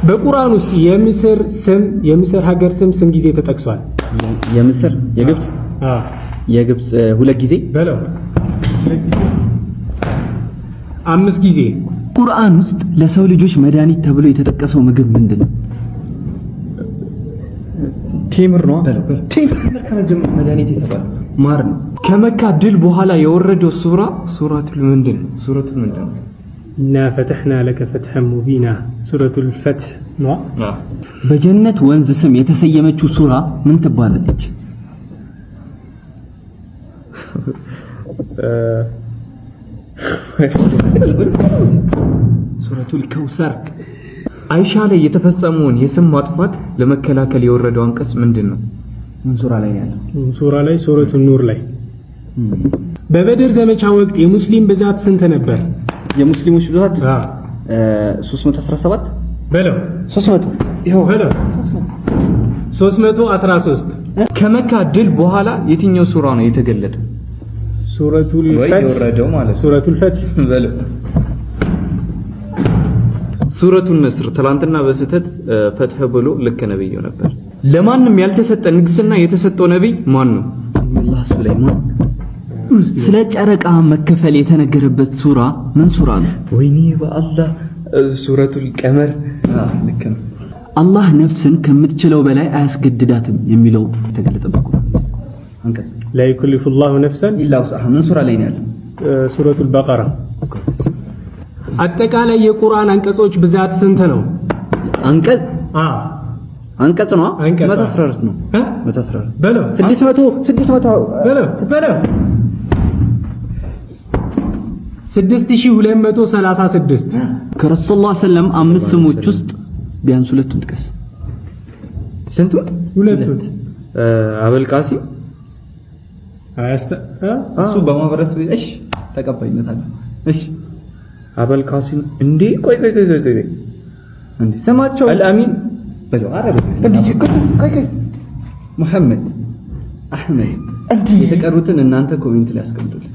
በቁርአን ውስጥ የምስር ሀገር ስም ጊዜ ተጠቅሷል? የምስር የግብጽ 2 ጊዜ በለው 5 ጊዜ። ቁርአን ውስጥ ለሰው ልጆች መድኃኒት ተብሎ የተጠቀሰው ምግብ ምንድነው? ቴምር ነው። ቴምር ከመጀመሪያ መድኃኒት የተባለው ማር ነው። ከመካ ድል በኋላ የወረደው ሱረቱል ምንድን ነው? ኢና ፈተሕና ለከ ፈትሐን ሙቢና ሱረቱል ፈትሕ ነው። በጀነት ወንዝ ስም የተሰየመችው ሱራ ምን ትባላለች? ሱረቱል ከውሰር። አይሻ ላይ የተፈጸመውን የስም ማጥፋት ለመከላከል የወረደው አንቀጽ ምንድነው? ምን ሱራ ላይ ያለው? ሱረቱን ኑር ላይ። በበድር ዘመቻ ወቅት የሙስሊም ብዛት ስንት ነበር? የሙስሊሞች ብዛት 317 በለው 300 ይሄው በለው 313። ከመካ ድል በኋላ የትኛው ሱራ ነው የተገለጠው? ሱረቱል ፈትሕ የወረደው ማለት ሱረቱል ፈትሕ በለው። ሱረቱን ነስር ትላንትና በስህተት ፈትሕ ብሎ ልክ ነብዩ ነበር። ለማንም ያልተሰጠ ንግስና የተሰጠው ነብይ ማን ነው? አላህ ሱለይማን። ስለ ጨረቃ መከፈል የተነገረበት ሱራ ምን ሱራ ነው? ወይኔ በአላህ ሱረቱል ቀመር። ልክ ነው። አላህ ነፍስን ከምትችለው በላይ አያስገድዳትም የሚለው የተገለጸበት አንቀጽ ላ ዩከሊፉላሁ ነፍሰን ኢላ ውስዐሃ ምን ሱራ ላይ ነው ያለው? ሱረቱል በቀራ። አጠቃላይ የቁርአን አንቀጾች ብዛት ስንት ነው? አንቀጽ ነው 114 ነው። 114 በለው 600 በለው 6236 ከረሱላህ ሰለላሁ ዐለይሂ ወሰለም 5 ስሞች ውስጥ ቢያንስ 2ቱን ጥቀስ። ስንቱ? 2ቱን። አበልቃሲም እሱ በማህበረሰብ እሺ ተቀባይነት አለ። እሺ አበልቃሲም እንዴ ቆይ እንዴ ስማቸው አልአሚን በለው አረብ እንዴ ቆይ መሐመድ አህመድ እንዴ የተቀሩትን እናንተ ኮሜንት ላይ አስቀምጡልኝ።